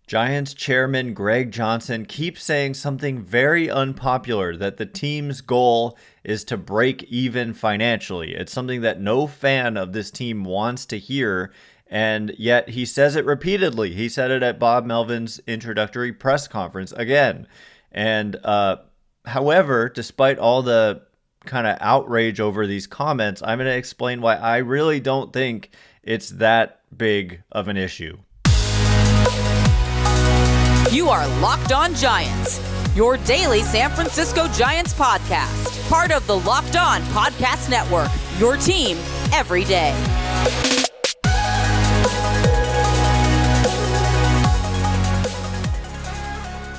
Giants chairman Greg Johnson keeps saying something very unpopular, that the team's goal is to break even financially. It's something that no fan of this team wants to hear, and yet he says it repeatedly. He said it at Bob Melvin's introductory press conference again. And however, despite all the kind of outrage over these comments, I'm going to explain why I really don't think it's that big of an issue. You are Locked On Giants, your daily San Francisco Giants podcast. Part of the Locked On Podcast Network, your team every day.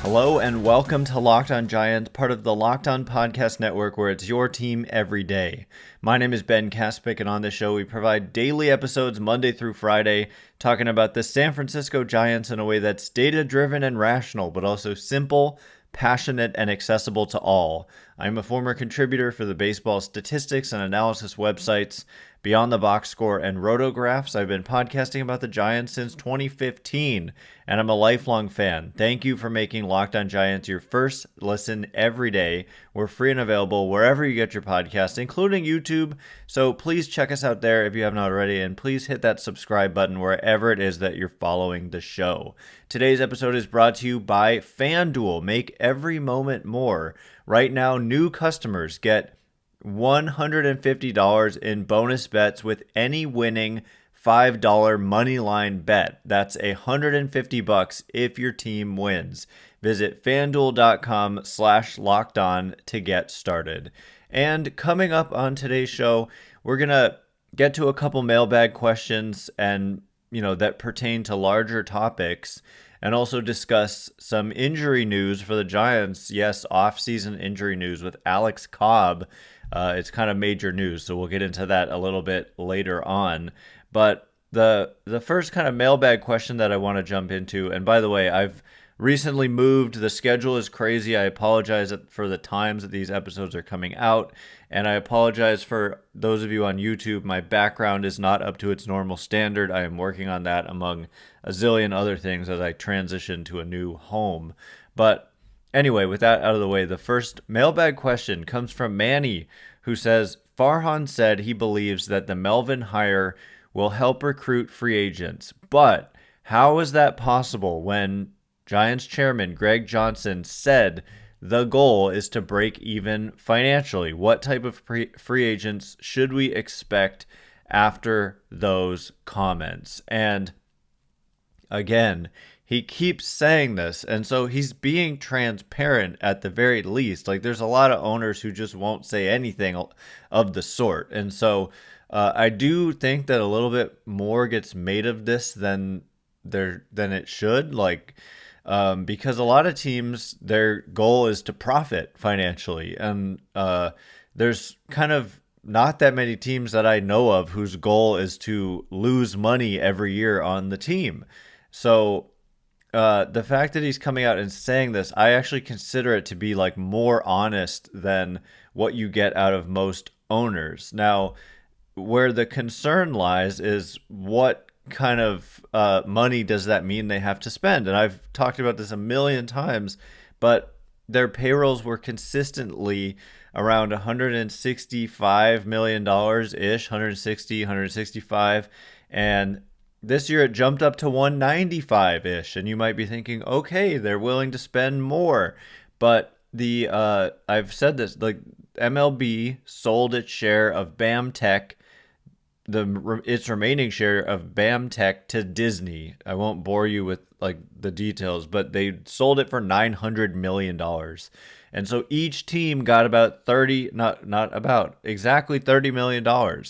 Hello and welcome to Locked On Giants, part of the Locked On Podcast Network, where it's your team every day. My name is Ben Kaspic, and on this show we provide daily episodes Monday through Friday, talking about the San Francisco Giants in a way that's data-driven and rational, but also simple, passionate, and accessible to all. I'm a former contributor for the baseball statistics and analysis websites Beyond the Box Score and Rotographs. I've been podcasting about the Giants since 2015, and I'm a lifelong fan. Thank you for making Locked On Giants your first listen every day. We're free and available wherever you get your podcasts, including YouTube, so please check us out there if you haven't already, and please hit that subscribe button wherever it is that you're following the show. Today's episode is brought to you by FanDuel. Make every moment more. Right now, new customers get $150 in bonus bets with any winning $5 money line bet. That's $150 if your team wins. Visit fanduel.com/lockedon to get started. And coming up on today's show, we're going to get to a couple mailbag questions and, that pertain to larger topics, and also discuss some injury news for the Giants. Yes, off-season injury news with Alex Cobb. It's kind of major news, so we'll get into that a little bit later on. But the first kind of mailbag question that I want to jump into, and by the way, I've recently moved. The schedule is crazy. I apologize for the times that these episodes are coming out, and I apologize for those of you on YouTube. My background is not up to its normal standard. I am working on that among a zillion other things as I transition to a new home. But anyway, with that out of the way, the first mailbag question comes from Manny, who says, Farhan said he believes that the Melvin hire will help recruit free agents, but how is that possible when Giants chairman Greg Johnson said the goal is to break even financially? What type of free agents should we expect after those comments? And again, he keeps saying this, and so he's being transparent at the very least. Like, there's a lot of owners who just won't say anything of the sort. And so I do think that a little bit more gets made of this than it should. Because a lot of teams, their goal is to profit financially. And there's kind of not that many teams that I know of whose goal is to lose money every year on the team. So the fact that he's coming out and saying this, I actually consider it to be more honest than what you get out of most owners. Now, where the concern lies is what kind of money does that mean they have to spend? And I've talked about this a million times, but their payrolls were consistently around $165 million-ish, 160, 165, and this year it jumped up to 195-ish, and you might be thinking, okay, they're willing to spend more. But I've said this, MLB sold its share of BAM Tech, its remaining share of BAM Tech to Disney. I won't bore you with the details, but they sold it for $900 million. And so each team got about exactly $30 million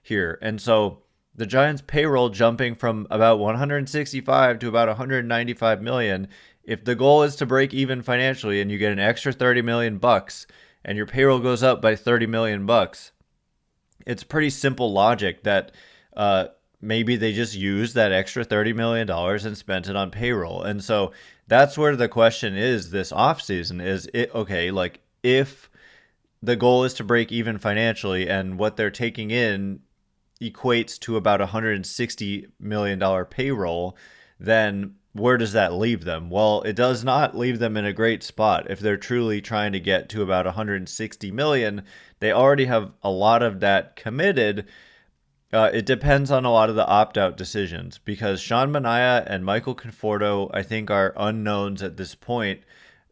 here. And so the Giants' payroll jumping from about 165 to about 195 million. If the goal is to break even financially and you get an extra $30 million and your payroll goes up by $30 million, it's pretty simple logic that maybe they just used that extra $30 million and spent it on payroll. And so that's where the question is this offseason is, if the goal is to break even financially and what they're taking in equates to about $160 million payroll, then where does that leave them? Well, it does not leave them in a great spot. If they're truly trying to get to about 160 million, they already have a lot of that committed. It depends on a lot of the opt-out decisions because Sean Manaea and Michael Conforto, I think, are unknowns at this point.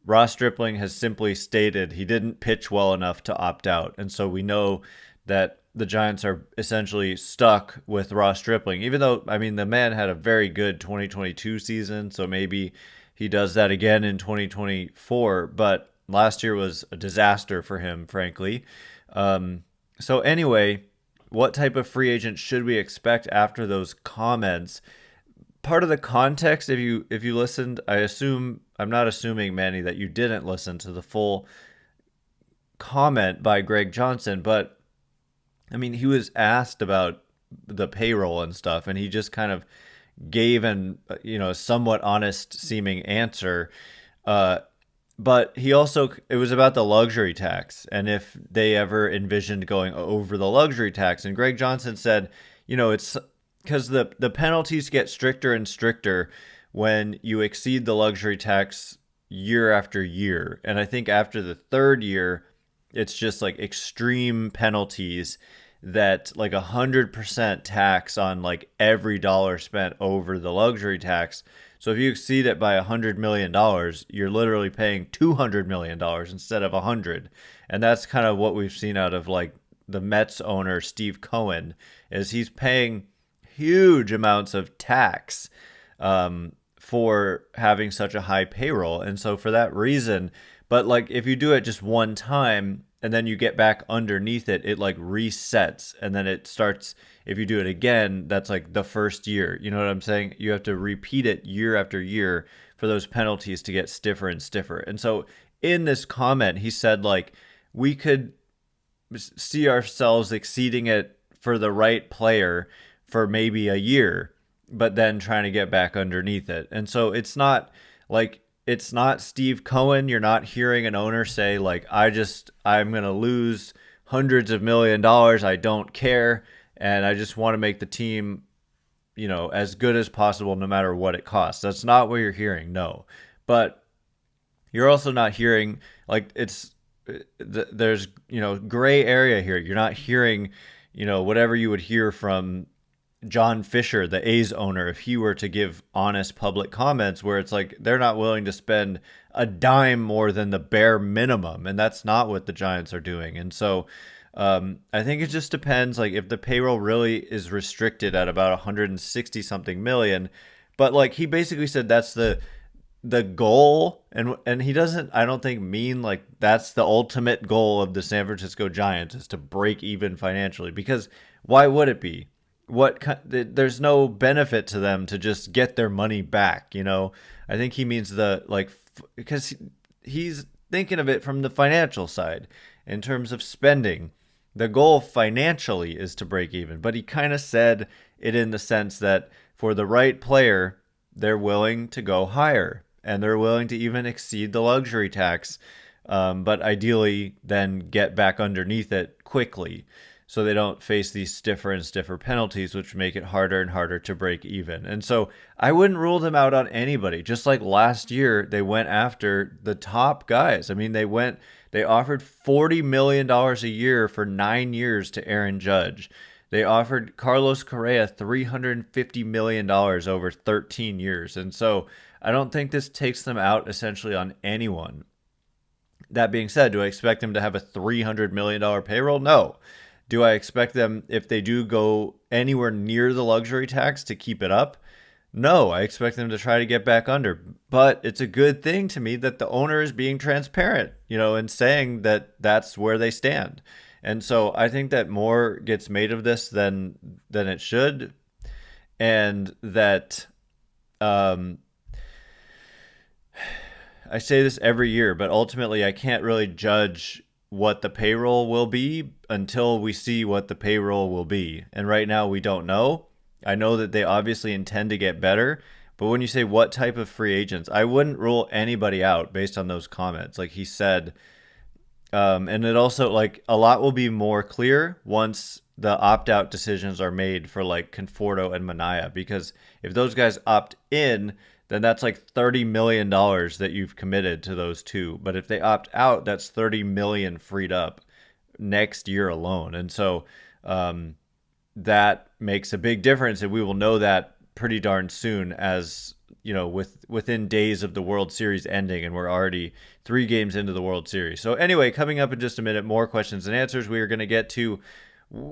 Ross Stripling has simply stated he didn't pitch well enough to opt out. And so we know that the Giants are essentially stuck with Ross Stripling, even though, I mean, the man had a very good 2022 season. So maybe he does that again in 2024. But last year was a disaster for him, frankly. So anyway, what type of free agent should we expect after those comments? Part of the context, if you listened, I'm not assuming, Manny, that you didn't listen to the full comment by Greg Johnson, but I mean, he was asked about the payroll and stuff, and he just kind of gave a somewhat honest seeming answer. But it was about the luxury tax and if they ever envisioned going over the luxury tax. And Greg Johnson said, it's because the penalties get stricter and stricter when you exceed the luxury tax year after year. And I think after the third year, it's just like extreme penalties that like 100% tax on like every dollar spent over the luxury tax. So if you exceed it by $100 million, you're literally paying $200 million instead of $100. And that's kind of what we've seen out of like the Mets owner, Steve Cohen, is he's paying huge amounts of tax for having such a high payroll. And so for that reason, but like if you do it just one time and then you get back underneath it, it like resets and then it starts. If you do it again, that's like the first year. You know what I'm saying? You have to repeat it year after year for those penalties to get stiffer and stiffer. And so in this comment, he said like we could see ourselves exceeding it for the right player for maybe a year, but then trying to get back underneath it. And so it's not Steve Cohen. You're not hearing an owner say like, I'm going to lose hundreds of $1 million. I don't care. And I just want to make the team, as good as possible, no matter what it costs. That's not what you're hearing. No, but you're also not hearing like there's, gray area here. You're not hearing, whatever you would hear from John Fisher, the A's owner, if he were to give honest public comments where it's like they're not willing to spend a dime more than the bare minimum. And that's not what the Giants are doing. And so I think it just depends, like if the payroll really is restricted at about 160 something million, but like he basically said that's the goal, and he doesn't, I don't think, mean like that's the ultimate goal of the San Francisco Giants is to break even financially, because why would it be? There's no benefit to them to just get their money back, I think he means because he's thinking of it from the financial side in terms of spending. The goal financially is to break even, but he kind of said it in the sense that for the right player, they're willing to go higher and they're willing to even exceed the luxury tax, but ideally then get back underneath it quickly so they don't face these stiffer and stiffer penalties, which make it harder and harder to break even. And so I wouldn't rule them out on anybody. Just like last year, they went after the top guys. I mean, they offered $40 million a year for 9 years to Aaron Judge. They offered Carlos Correa $350 million over 13 years. And so I don't think this takes them out essentially on anyone. That being said, do I expect them to have a $300 million payroll? No. Do I expect them, if they do go anywhere near the luxury tax, to keep it up? No, I expect them to try to get back under. But it's a good thing to me that the owner is being transparent, and saying that that's where they stand. And so I think that more gets made of this than it should. And that I say this every year, but ultimately I can't really judge what the payroll will be until we see what the payroll will be. And right now we don't know. I know that they obviously intend to get better, but when you say what type of free agents, I wouldn't rule anybody out based on those comments. Like he said, and it also, like, a lot will be more clear once the opt-out decisions are made for like Conforto and Manaea, because if those guys opt in, then that's like $30 million that you've committed to those two. But if they opt out, that's 30 million freed up next year alone. And so that makes a big difference, and we will know that pretty darn soon, as within days of the World Series ending, and we're already 3 games into the World Series. So anyway, coming up in just a minute, more questions and answers. We are going to get to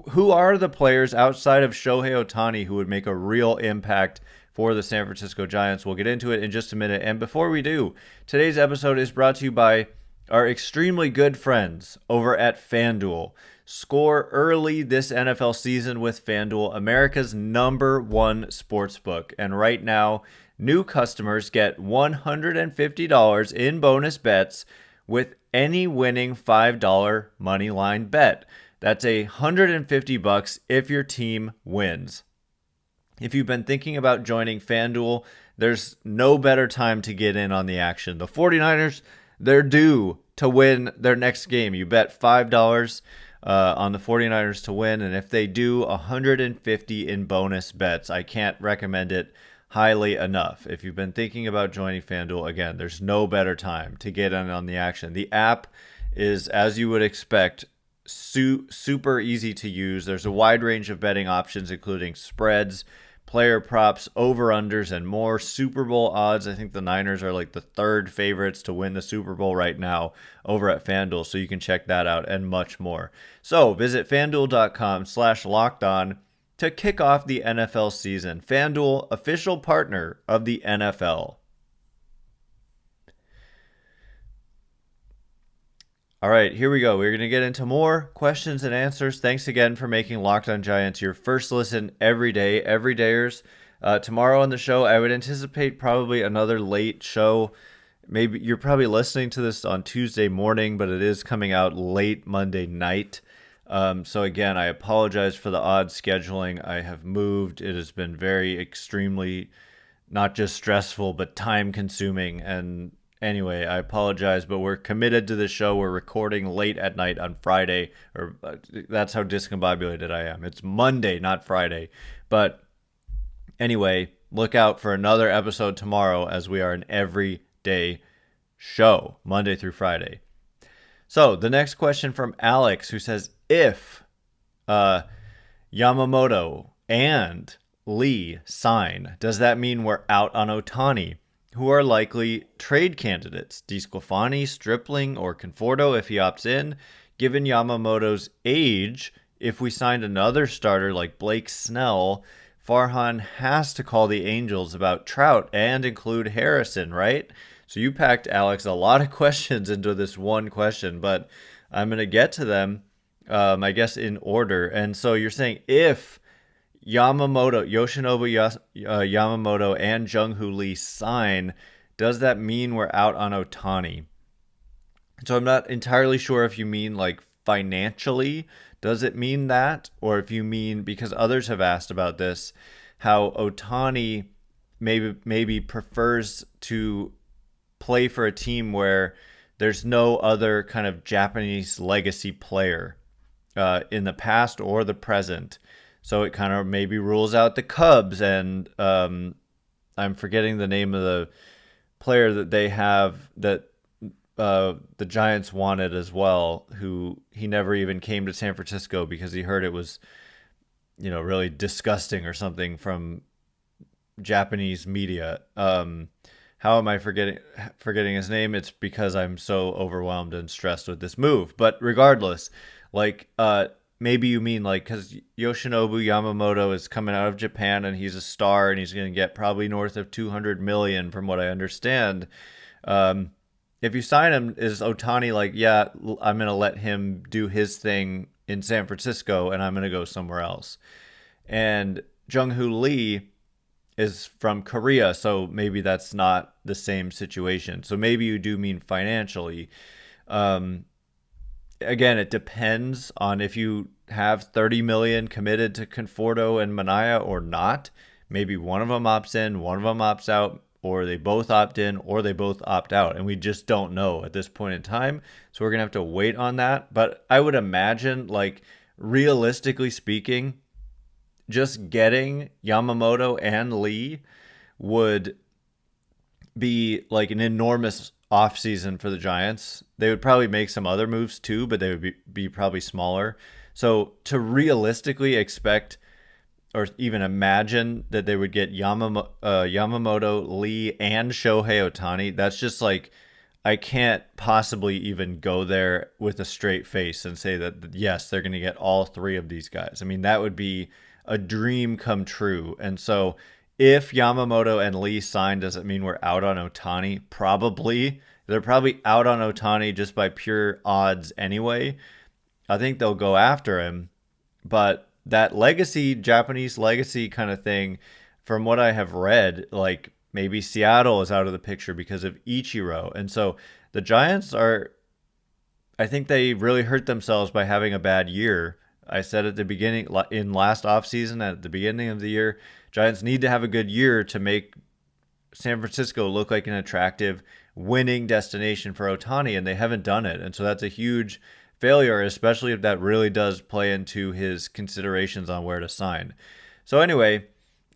who are the players outside of Shohei Ohtani who would make a real impact for the San Francisco Giants. We'll get into it in just a minute. And before we do, today's episode is brought to you by our extremely good friends over at FanDuel. Score early this NFL season with FanDuel, America's #1 sportsbook. And right now, new customers get $150 in bonus bets with any winning $5 money line bet. That's $150 if your team wins. If you've been thinking about joining FanDuel, there's no better time to get in on the action. The 49ers, they're due to win their next game. You bet $5 on the 49ers to win, and if they do, $150 in bonus bets. I can't recommend it highly enough. If you've been thinking about joining FanDuel, again, there's no better time to get in on the action. The app is, as you would expect, super easy to use. There's a wide range of betting options, including spreads, player props, over-unders, and more. Super Bowl odds. I think the Niners are like the 3rd favorites to win the Super Bowl right now over at FanDuel, so you can check that out and much more. So visit FanDuel.com/lockedon to kick off the NFL season. FanDuel, official partner of the NFL. All right, here we go. We're going to get into more questions and answers. Thanks again for making Locked On Giants your first listen every day, everydayers. Tomorrow on the show, I would anticipate probably another late show. Maybe you're probably listening to this on Tuesday morning, but it is coming out late Monday night. So again, I apologize for the odd scheduling. I have moved. It has been very extremely, not just stressful, but time consuming. And anyway, I apologize, but we're committed to the show. We're recording late at night on Friday, or that's how discombobulated I am. It's Monday, not Friday. But anyway, look out for another episode tomorrow, as we are an everyday show, Monday through Friday. So the next question from Alex, who says, if Yamamoto and Lee sign, does that mean we're out on Ohtani? Who are likely trade candidates? DeSclafani, Stripling, or Conforto if he opts in? Given Yamamoto's age, if we signed another starter like Blake Snell, Farhan has to call the Angels about Trout and include Harrison, right? So you packed, Alex, a lot of questions into this one question, but I'm going to get to them, I guess, in order. And so you're saying if Yoshinobu Yamamoto and Jung-hoo Lee sign, does that mean we're out on Ohtani? So I'm not entirely sure if you mean like financially, does it mean that? Or if you mean, because others have asked about this, how Ohtani maybe prefers to play for a team where there's no other kind of Japanese legacy player in the past or the present. So it kind of maybe rules out the Cubs, and I'm forgetting the name of the player that they have that the Giants wanted as well, who he never even came to San Francisco because he heard it was, really disgusting or something from Japanese media. How am I forgetting his name? It's because I'm so overwhelmed and stressed with this move. But regardless, maybe you mean because Yoshinobu Yamamoto is coming out of Japan and he's a star and he's going to get probably north of $200 million from what I understand. If you sign him, is Ohtani yeah, I'm going to let him do his thing in San Francisco and I'm going to go somewhere else? And Jung-hoo Lee is from Korea, so maybe that's not the same situation. So maybe you do mean financially. Again, it depends on if you have $30 million committed to Conforto and Manaea or not. Maybe one of them opts in, one of them opts out, or they both opt in, or they both opt out. And we just don't know at this point in time. So we're going to have to wait on that. But I would imagine, realistically speaking, just getting Yamamoto and Lee would be like an enormous offseason for the Giants. They would probably make some other moves too, but they would be probably smaller. So to realistically expect or even imagine that they would get Yamamoto, Lee, and Shohei Ohtani, that's just like, I can't possibly even go there with a straight face and say that, yes, they're going to get all three of these guys. I mean, that would be a dream come true. And so if Yamamoto and Lee sign, does it mean we're out on Ohtani? Probably. They're probably out on Ohtani just by pure odds anyway. I think they'll go after him. But that legacy, Japanese legacy kind of thing, from what I have read, like maybe Seattle is out of the picture because of Ichiro. And so the Giants are, I think they really hurt themselves by having a bad year. I said at the beginning, in last offseason, at the beginning of the year, Giants need to have a good year to make San Francisco look like an attractive winning destination for Ohtani, and they haven't done it. And so that's a huge failure, especially if that really does play into his considerations on where to sign. So anyway,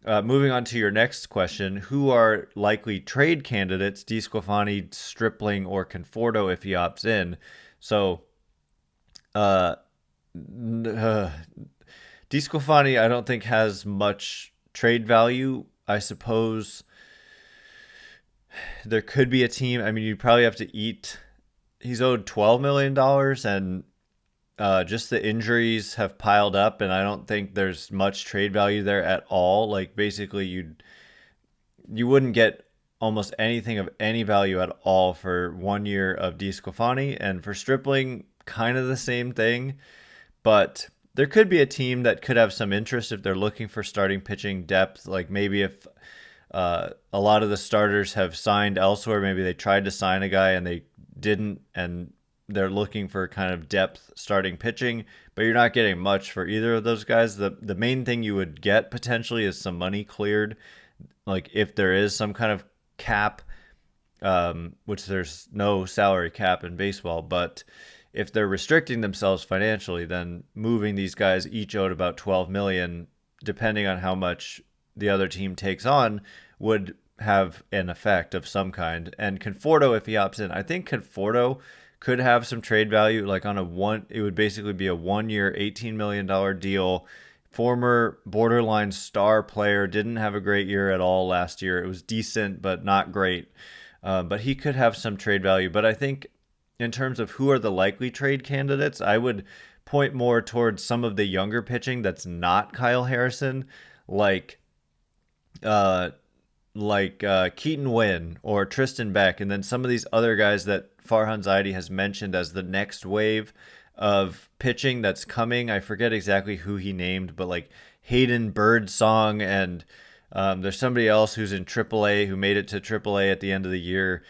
moving on to your next question, who are likely trade candidates, DeSclafani, Stripling, or Conforto if he opts in? So DeSclafani I don't think has much trade value. I suppose there could be a team. I mean, you'd probably have to eat. He's owed $12 million, and just the injuries have piled up, and I don't think there's much trade value there at all. Like, basically, you wouldn't get almost anything of any value at all for 1 year of DeSclafani, and for Stripling, kind of the same thing. But there could be a team that could have some interest if they're looking for starting pitching depth. Like maybe if a lot of the starters have signed elsewhere, maybe they tried to sign a guy and they didn't, and they're looking for kind of depth starting pitching, but you're not getting much for either of those guys. The main thing you would get potentially is some money cleared, like if there is some kind of cap, which there's no salary cap in baseball, but if they're restricting themselves financially, then moving these guys each owed about $12 million, depending on how much the other team takes on, would have an effect of some kind. And Conforto, if he opts in, I think Conforto could have some trade value, like on it would basically be a 1 year, $18 million deal. Former borderline star player, didn't have a great year at all last year. It was decent, but not great. But he could have some trade value. But I think in terms of who are the likely trade candidates, I would point more towards some of the younger pitching that's not Kyle Harrison, like Keaton Winn or Tristan Beck, and then some of these other guys that Farhan Zaidi has mentioned as the next wave of pitching that's coming. I forget exactly who he named, but like Hayden Birdsong, and there's somebody else who's in AAA who made it to AAA at the end of the year.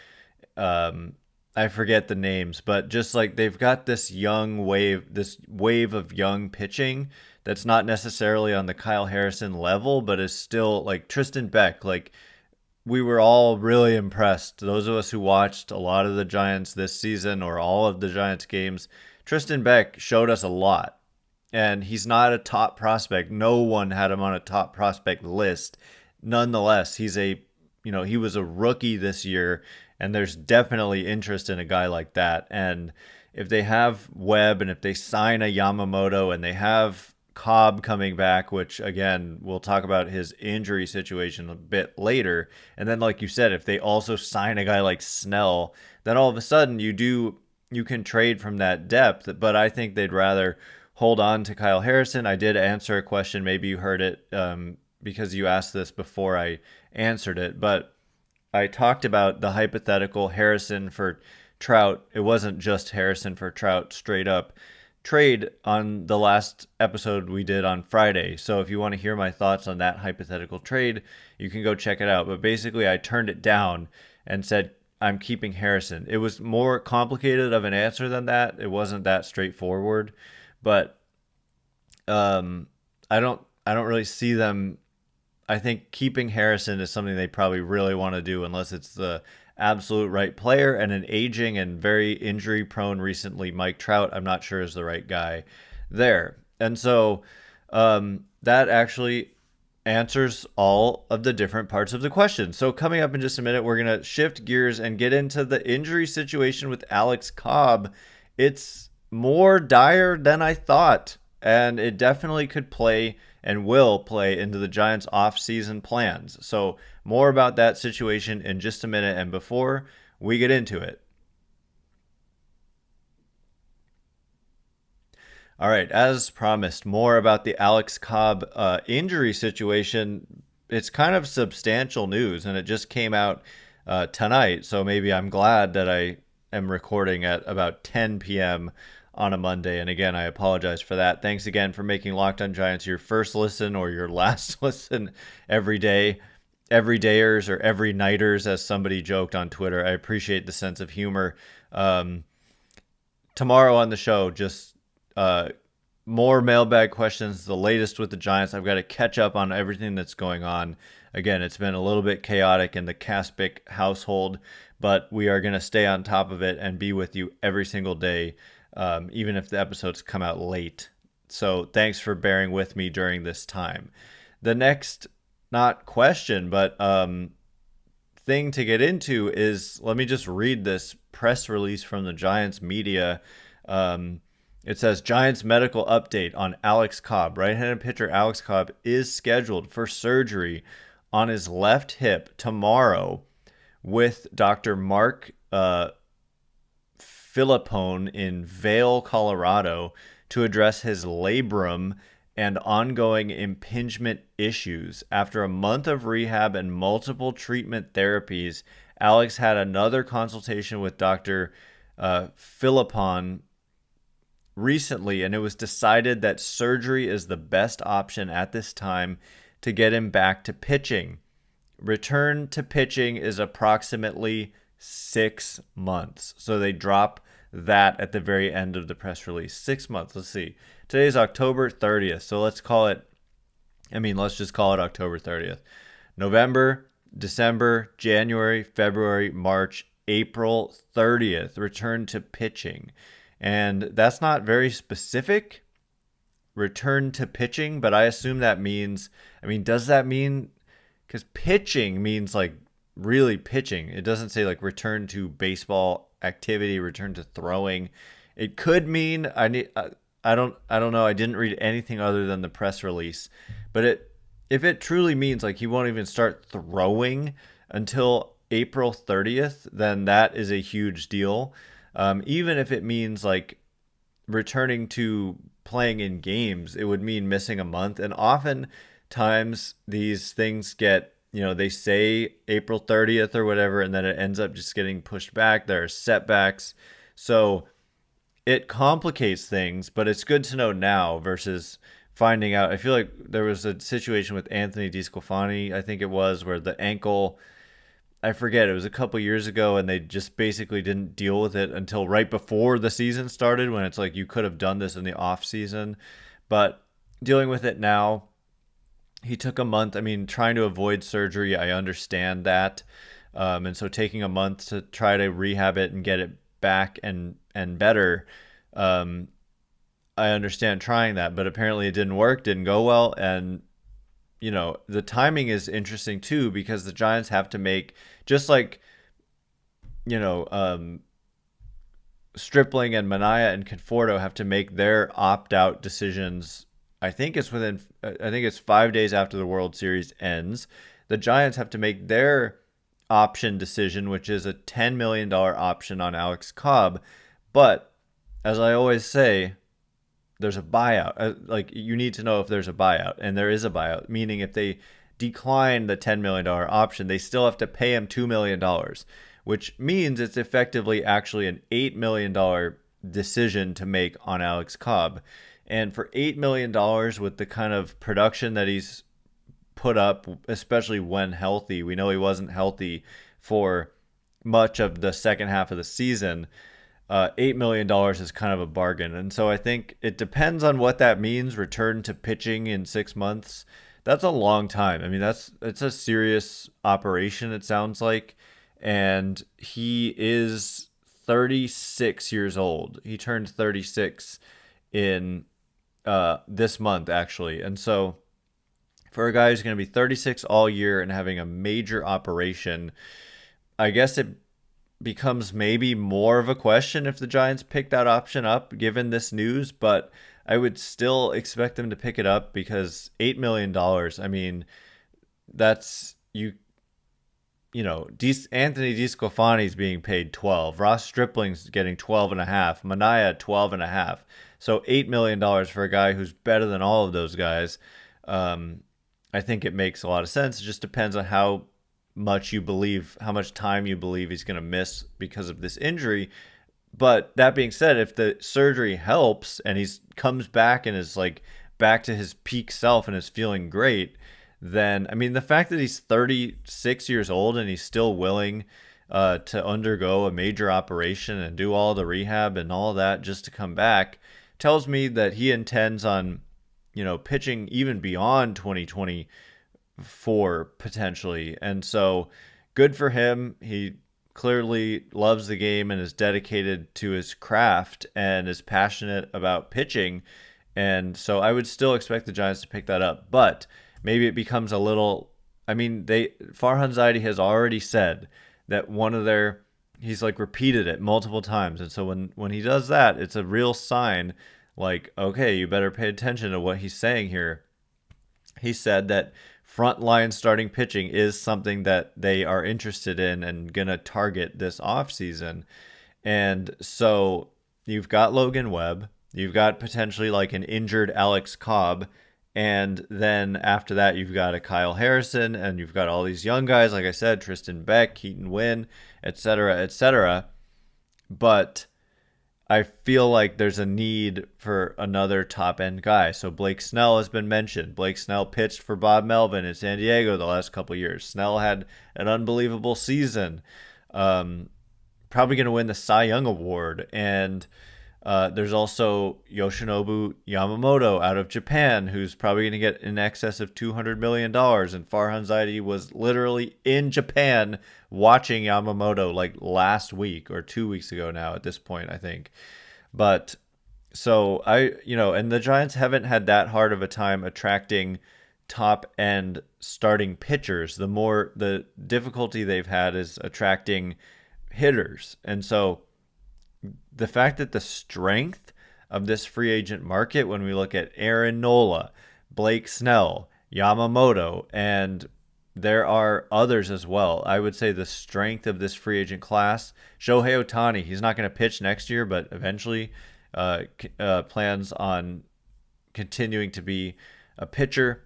I forget the names, but just like they've got this wave of young pitching that's not necessarily on the Kyle Harrison level, but is still like Tristan Beck. Like, we were all really impressed. Those of us who watched a lot of the Giants this season or all of the Giants games, Tristan Beck showed us a lot. And he's not a top prospect. No one had him on a top prospect list. Nonetheless, he was a rookie this year, and there's definitely interest in a guy like that. And if they have Webb, and if they sign a Yamamoto, and they have Cobb coming back, which again, we'll talk about his injury situation a bit later. And then, like you said, if they also sign a guy like Snell, then all of a sudden you can trade from that depth. But I think they'd rather hold on to Kyle Harrison. I did answer a question. Maybe you heard it because you asked this before I answered it. But I talked about the hypothetical Harrison for Trout. It wasn't just Harrison for Trout straight up trade on the last episode we did on Friday. So if you want to hear my thoughts on that hypothetical trade, you can go check it out. But basically, I turned it down and said I'm keeping Harrison. It was more complicated of an answer than that. It wasn't that straightforward. But I don't really see them. I think keeping Harrison is something they probably really want to do unless it's the absolute right player, and an aging and very injury prone recently Mike Trout, I'm not sure is the right guy there. And so that actually answers all of the different parts of the question. So coming up in just a minute, we're going to shift gears and get into the injury situation with Alex Cobb. It's more dire than I thought, and it definitely could play and will play into the Giants' offseason plans. So more about that situation in just a minute, and before we get into it, all right, as promised, more about the Alex Cobb injury situation. It's kind of substantial news, and it just came out tonight. So maybe I'm glad that I am recording at about 10 p.m. on a Monday. And again, I apologize for that. Thanks again for making Locked On Giants your first listen or your last listen every day. Every dayers or every nighters, as somebody joked on Twitter. I appreciate the sense of humor. Tomorrow on the show, just more mailbag questions, the latest with the Giants. I've got to catch up on everything that's going on. Again, it's been a little bit chaotic in the Caspic household, but we are going to stay on top of it and be with you every single day, even if the episodes come out late. So thanks for bearing with me during this time. The next, not question, but thing to get into is, let me just read this press release from the Giants media. It says, Giants medical update on Alex Cobb. Right-handed pitcher Alex Cobb is scheduled for surgery on his left hip tomorrow with Dr. Mark Philippone in Vail, Colorado, to address his labrum and ongoing impingement issues. After a month of rehab and multiple treatment therapies, Alex had another consultation with Dr. Philippone recently, and it was decided that surgery is the best option at this time to get him back to pitching. Return to pitching is approximately 6 months. So they drop that at the very end of the press release. 6 months. Let's see. Today's October 30th. So let's just call it October 30th. November, December, January, February, March, April 30th. Return to pitching. And that's not very specific, return to pitching, but I assume that means, does that mean, because pitching means like really pitching. It doesn't say like return to baseball activity, return to throwing. It could mean, I don't know. I didn't read anything other than the press release, but if it truly means like he won't even start throwing until April 30th, then that is a huge deal. Even if it means like returning to playing in games, it would mean missing a month. And oftentimes these things get, they say April 30th or whatever, and then it ends up just getting pushed back. There are setbacks. So it complicates things, but it's good to know now versus finding out. I feel like there was a situation with Anthony DeSclafani, I think it was, where the ankle, I forget, it was a couple years ago, and they just basically didn't deal with it until right before the season started, when it's like you could have done this in the off season. But dealing with it now, he took a month. Trying to avoid surgery, I understand that. And so taking a month to try to rehab it and get it back and better, I understand trying that. But apparently it didn't work, didn't go well. And the timing is interesting too, because the Giants have to make, just like, Stripling and Manaea and Conforto have to make their opt-out decisions. I think it's 5 days after the World Series ends. The Giants have to make their option decision, which is a $10 million option on Alex Cobb. But as I always say, there's a buyout. Like, you need to know if there's a buyout, and there is a buyout, meaning if they decline the $10 million option, they still have to pay him $2 million, which means it's effectively actually an $8 million decision to make on Alex Cobb. And for $8 million with the kind of production that he's put up, especially when healthy, we know he wasn't healthy for much of the second half of the season, $8 million is kind of a bargain. And so I think it depends on what that means. Return to pitching in 6 months. That's a long time. It's a serious operation, it sounds like. And he is 36 years old. He turned 36 in this month, actually. And so for a guy who's going to be 36 all year and having a major operation. I guess it becomes maybe more of a question if the Giants pick that option up given this news, but I would still expect them to pick it up because $8 million, dollars, I mean, that's Anthony DeSclafani's being paid 12. Ross Stripling's getting 12 and a half. Manaea 12 and a half. So $8 million dollars for a guy who's better than all of those guys. I think it makes a lot of sense. It just depends on how much time you believe he's going to miss because of this injury. But that being said, if the surgery helps and he comes back and is like back to his peak self and is feeling great, then, I mean, the fact that he's 36 years old and he's still willing to undergo a major operation and do all the rehab and all that just to come back tells me that he intends on, pitching even beyond 2024 potentially. And so good for him. He clearly loves the game and is dedicated to his craft and is passionate about pitching. And so I would still expect the Giants to pick that up. But maybe it becomes a little. I mean, Farhan Zaidi has already said that he's like repeated it multiple times, and so when he does that, it's a real sign. Like, okay, you better pay attention to what he's saying here. He said that frontline starting pitching is something that they are interested in and gonna target this offseason. And so you've got Logan Webb, you've got potentially like an injured Alex Cobb. And then after that, you've got a Kyle Harrison, and you've got all these young guys, like I said, Tristan Beck, Keaton Wynn, et cetera, et cetera. But I feel like there's a need for another top-end guy. So Blake Snell has been mentioned. Blake Snell pitched for Bob Melvin in San Diego the last couple of years. Snell had an unbelievable season. Probably going to win the Cy Young Award. And there's also Yoshinobu Yamamoto out of Japan, who's probably going to get in excess of $200 million. And Farhan Zaidi was literally in Japan watching Yamamoto like last week or 2 weeks ago now at this point, I think. But so and the Giants haven't had that hard of a time attracting top end starting pitchers. The difficulty they've had is attracting hitters. And so the fact that the strength of this free agent market, when we look at Aaron Nola, Blake Snell, Yamamoto, and there are others as well. I would say the strength of this free agent class, Shohei Ohtani, he's not going to pitch next year, but eventually plans on continuing to be a pitcher.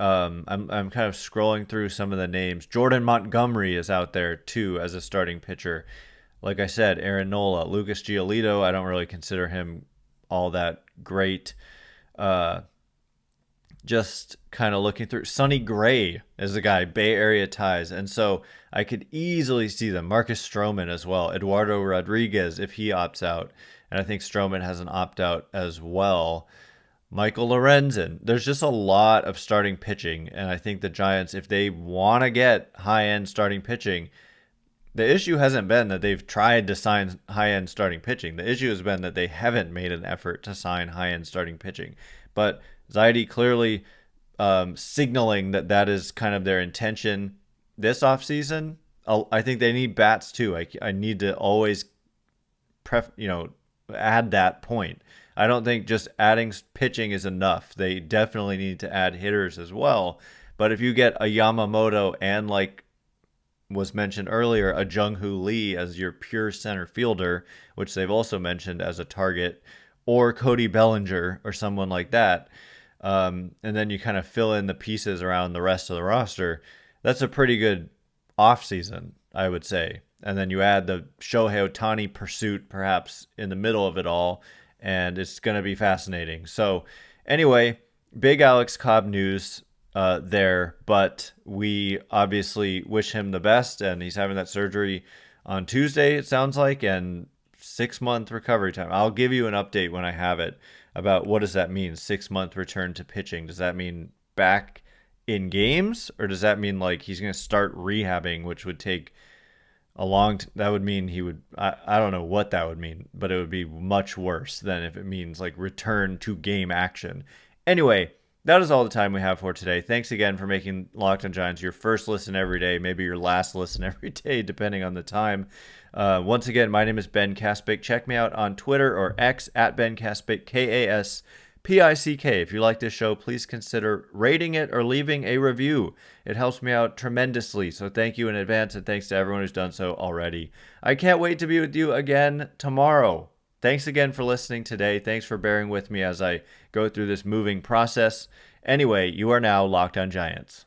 I'm kind of scrolling through some of the names. Jordan Montgomery is out there too as a starting pitcher. Like I said, Aaron Nola, Lucas Giolito, I don't really consider him all that great. Just kind of looking through. Sonny Gray is a guy, Bay Area ties. And so I could easily see them. Marcus Stroman as well. Eduardo Rodriguez, if he opts out. And I think Stroman has an opt-out as well. Michael Lorenzen. There's just a lot of starting pitching. And I think the Giants, if they want to get high-end starting pitching, the issue hasn't been that they've tried to sign high-end starting pitching. The issue has been that they haven't made an effort to sign high-end starting pitching. But Zaidi clearly signaling that is kind of their intention this offseason. I think they need bats too. I need to always add that point. I don't think just adding pitching is enough. They definitely need to add hitters as well. But if you get a Yamamoto and, like was mentioned earlier, a Jung-hoo Lee as your pure center fielder, which they've also mentioned as a target, or Cody Bellinger or someone like that, and then you kind of fill in the pieces around the rest of the roster, that's a pretty good offseason, I would say. And then you add the Shohei Ohtani pursuit perhaps in the middle of it all, and it's going to be fascinating. So anyway, big Alex Cobb news there, but we obviously wish him the best, and he's having that surgery on Tuesday, it sounds like, and 6-month recovery time. I'll give you an update when I have it about what does that mean, 6-month return to pitching. Does that mean back in games, or does that mean like he's going to start rehabbing, which would take a that would mean he would, I don't know what that would mean, but it would be much worse than if it means like return to game action. Anyway, that is all the time we have for today. Thanks again for making Locked On Giants your first listen every day, maybe your last listen every day, depending on the time. Once again, my name is Ben Kaspick. Check me out on Twitter or X at Ben Kaspick, Kaspick. If you like this show, please consider rating it or leaving a review. It helps me out tremendously, so thank you in advance, and thanks to everyone who's done so already. I can't wait to be with you again tomorrow. Thanks again for listening today. Thanks for bearing with me as I go through this moving process. Anyway, you are now Locked On Giants.